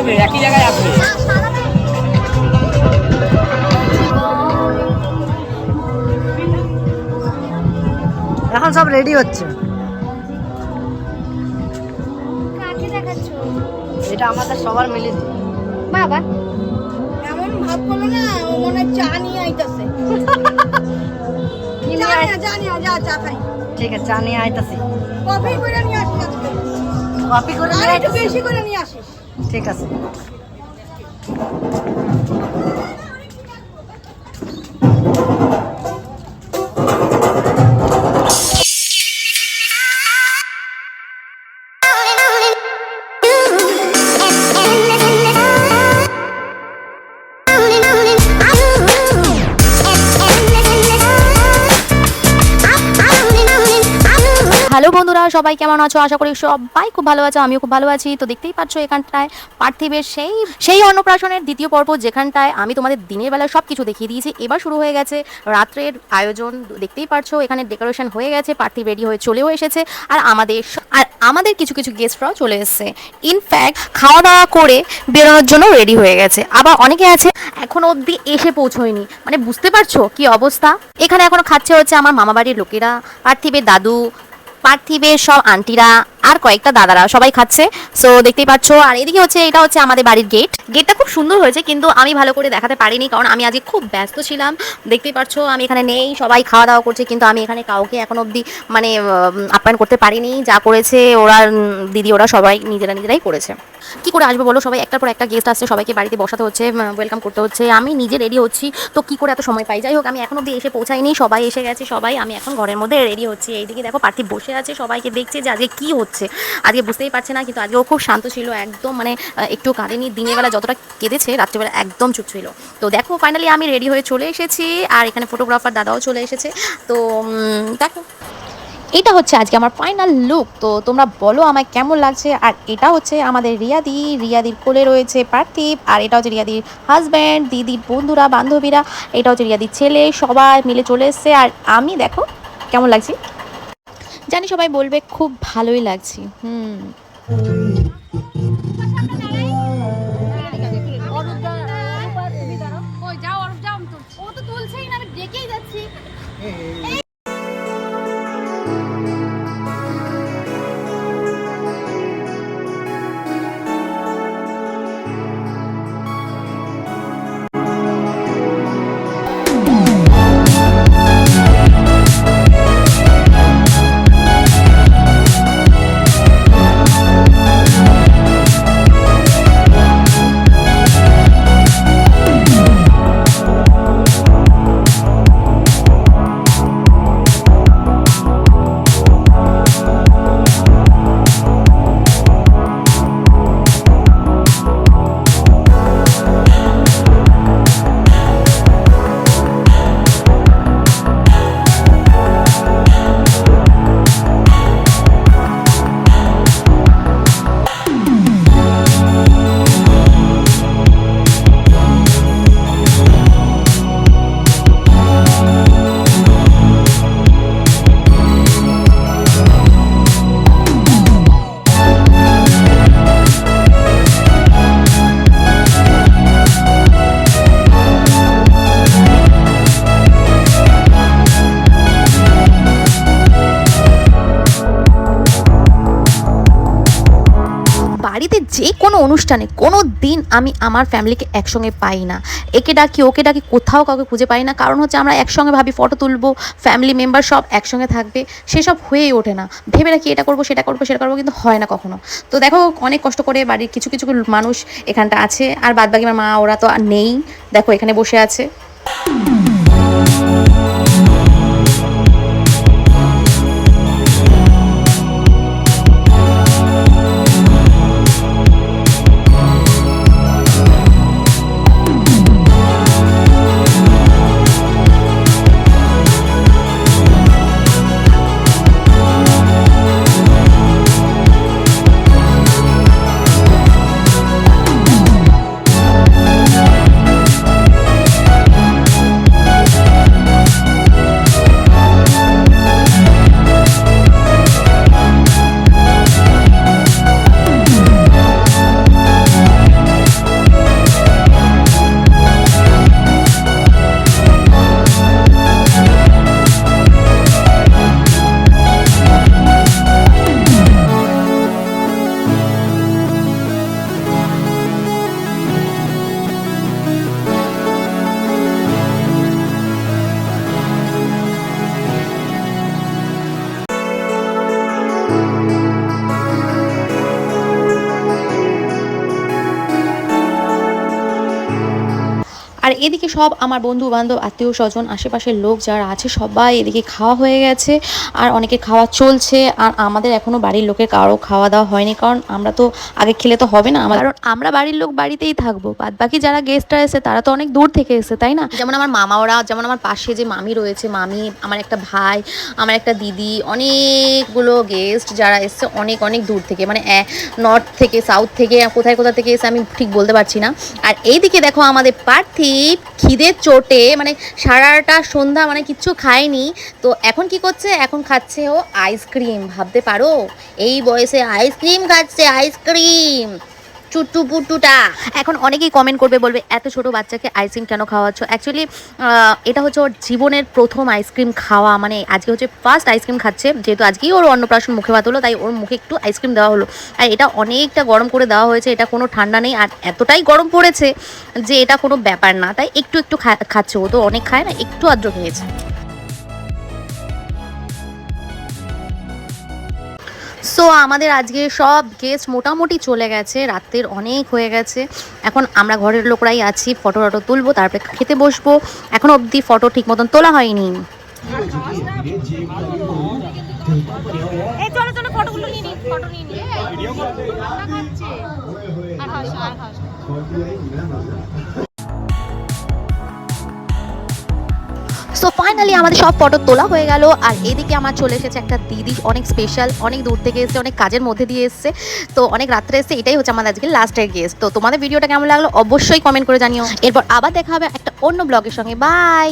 হবে, একই জায়গায় আসবে। এখন সব রেডি হচ্ছে। কাকে দেখাচ্ছ? এটা আমাদের সবার মিলে। বাবা এমন ভাব করলো না, ও মনে হয় চা নিয়ে আইতাছে। যা চা খাই। ঠিক আছে, চা নিয়ে আইতাছি। কফি করে নিয়ে আসিস আজকে। কপি করে আর নিয়ে একটু আইতাছি। বেশি করে নিয়ে আসিস। ঠিক আছে। হ্যালো বন্ধুরা, সবাই কেমন আছো? আশা করি সবাই খুব ভালো আছো, আমিও খুব ভালো আছি। তো দেখতেই পাচ্ছ এখানটায় পার্থিবের সেই অন্নপ্রাশনের দ্বিতীয় পর্ব, যেখানটায় আমি তোমাদের দিনের বেলা সব কিছু দেখিয়ে দিয়েছি। এবার শুরু হয়ে গেছে রাত্রের আয়োজন। দেখতেই পাচ্ছ এখানে ডেকোরেশন হয়ে গেছে, পার্থিব রেডি হয়ে চলেও এসেছে, আর আমাদের কিছু কিছু গেস্টরাও চলে এসেছে। ইনফ্যাক্ট খাওয়া দাওয়া করে বেরোনোর জন্য রেডি হয়ে গেছে। আবার অনেকে আছে এখনো অবধি এসে পৌঁছয়নি, মানে বুঝতে পারছো কি অবস্থা। এখানে এখনো খাচ্ছে হচ্ছে আমার মামাবাড়ির লোকেরা, পার্থিবের দাদু, পার্থিবের সব আন্টিরা আর কয়েকটা দাদারা সবাই খাচ্ছে। সো দেখতেই পাচ্ছ। আর এদিকে হচ্ছে এটা হচ্ছে আমাদের বাড়ির গেটটা খুব সুন্দর হয়েছে, কিন্তু আমি ভালো করে দেখাতে পারিনি কারণ আমি আজকে খুব ব্যস্ত ছিলাম। দেখতেই পাচ্ছ আমি এখানে নেই, সবাই খাওয়া দাওয়া করছে, কিন্তু আমি এখানে কাউকে এখন অবধি মানে আপ্যায়ন করতে পারিনি। যা করেছে ওরা দিদি ওরা সবাই নিজেরাই করেছে। কি করে আসবো বলো, সবাই একটার পর একটা গেস্ট আসছে, সবাইকে বাড়িতে বসাতে হচ্ছে, ওয়েলকাম করতে হচ্ছে। আমি নিজে রেডি হচ্ছি, তো কি করে এত সময় পাই? যাই হোক, আমি এখন অবধি এসে পৌঁছাইনি, সবাই এসে গেছে। আমি এখন ঘরের মধ্যে রেডি হচ্ছি। এইদিকে দেখো পার্থিব বসে আছে, সবাইকে দেখছে যে আজকে কি হচ্ছে। আজকে বুঝতেই পারছে না, কিন্তু আজকে ও খুব শান্ত ছিল একদম, মানে একটু কাঁদেনি। দিনের বেলা যতটা কেঁদেছে রাত্রিবেলা একদম চুপ ছিল। তো দেখো ফাইনালি আমি রেডি হয়ে চলে এসেছি, আর এখানে ফটোগ্রাফার দাদাও চলে এসেছে। তো দেখো এটা হচ্ছে আজকে আমার ফাইনাল লুক। তো তোমরা বলো আমায় কেমন লাগছে। আর এটা হচ্ছে আমাদের রিয়াদির কোলে রয়েছে পার্থিব, আর এটা হচ্ছে রিয়াদির হাজব্যান্ড, দিদির বন্ধুরা বান্ধবীরা, এটা হচ্ছে রিয়াদির ছেলে, সবাই মিলে চলে এসছে। আর আমি দেখো কেমন লাগছি, জানি সবাই বলবে খুব ভালোই লাগছি। ও তো তুলছেই না, আমি ডেকেই যাচ্ছি। বাড়িতে যে কোনো অনুষ্ঠানে কোনো দিন আমি আমার ফ্যামিলিকে একসঙ্গে পাই না। একে ডাকি ওকে ডাকি, কোথাও কাউকে খুঁজে পাই না। কারণ হচ্ছে আমরা একসঙ্গে ভাবি ফটো তুলবো, ফ্যামিলি মেম্বার সব একসঙ্গে থাকবে, সেসব হয়েই ওঠে না। ভেবে রাখি এটা করবো সেটা করবো সেটা করবো, কিন্তু হয় না কখনো। তো দেখো অনেক কষ্ট করে বাড়ির কিছু কিছু মানুষ এখানটা আছে, আর বাদবাকি আমার মা ওরা তো আর নেই, দেখো এখানে বসে আছে। এদিকে সব আমার বন্ধু বান্ধব আত্মীয় স্বজন আশেপাশের লোক যারা আছে সবাই এদিকে খাওয়া হয়ে গেছে, আর অনেকে খাওয়া চলছে। আর আমাদের এখনও বাড়ির লোকের কারো খাওয়া দাওয়া হয়নি, কারণ আমরা তো আগে খেলে তো হবে না, কারণ আমরা বাড়ির লোক বাড়িতেই থাকবো। বাদ বাকি যারা গেস্টরা এসে তারা তো অনেক দূর থেকে এসে, তাই না? যেমন আমার মামা, ওরা যেমন আমার পাশে যে মামি রয়েছে, মামি, আমার একটা ভাই, আমার একটা দিদি, অনেকগুলো গেস্ট যারা এসছে অনেক অনেক দূর থেকে, মানে নর্থ থেকে, সাউথ থেকে, কোথায় কোথা থেকে এসে আমি ঠিক বলতে পারছি না। আর এইদিকে দেখো আমাদের পার্থিব খিদের চোটে মানে সারাটা সন্ধ্যা মানে কিচ্ছু খায়নি, তো এখন কি করছে, এখন খাচ্ছে ও আইসক্রিম। ভাবতে পারো এই বয়সে আইসক্রিম খাচ্ছে, আইসক্রিম চুট্টু পুট্টুটা। এখন অনেকেই কমেন্ট করবে, বলবে এত ছোট বাচ্চাকে আইসক্রিম কেন খাওয়াচ্ছ? অ্যাকচুয়ালি এটা হচ্ছে ওর জীবনের প্রথম আইসক্রিম খাওয়া, মানে আজকে হচ্ছে ফার্স্ট আইসক্রিম খাচ্ছে, যেহেতু আজকেই ওর অন্নপ্রাশন মুখে ভাত হলো, তাই ওর মুখে একটু আইসক্রিম দেওয়া হলো। আর এটা অনেকটা গরম করে দেওয়া হয়েছে, এটা কোনো ঠান্ডা নেই, আর এতটাই গরম পড়েছে যে এটা কোনো ব্যাপার না, তাই একটু একটু খাচ্ছে। ও তো অনেক খায় না, একটু আদ্র খেয়েছে। সো আমাদের আজকে সব গেস্ট মোটামুটি চলে গেছে, রাত্রের অনেক হয়ে গেছে। এখন আমরা ঘরের লোকরাই আছি, ফটো টটো তুলবো, তারপরে খেতে বসবো। এখন অবধি ফটো ঠিক মতন তোলা হয়নি। এই চলো চলো ফটোগুলো নিয়ে নি, ফটো নিয়ে নি। আর হাসো আর হাসো। সো ফাইনালি আমাদের সব ফটো তোলা হয়ে গেল। আর এদিকে আমার চলে এসেছে একটা দিদি, অনেক স্পেশাল, অনেক দূর থেকে এসেছে, অনেক কাজের মধ্যে দিয়ে এসেছে, তো অনেক রাত্রে এসেছে। এটাই হচ্ছে আমাদের আজকে লাস্টের গেস্ট। তো তোমাদের ভিডিওটা কেমন লাগলো অবশ্যই কমেন্ট করে জানিও। এরপর আবার দেখা হবে একটা অন্য ব্লগের সঙ্গে। বাই।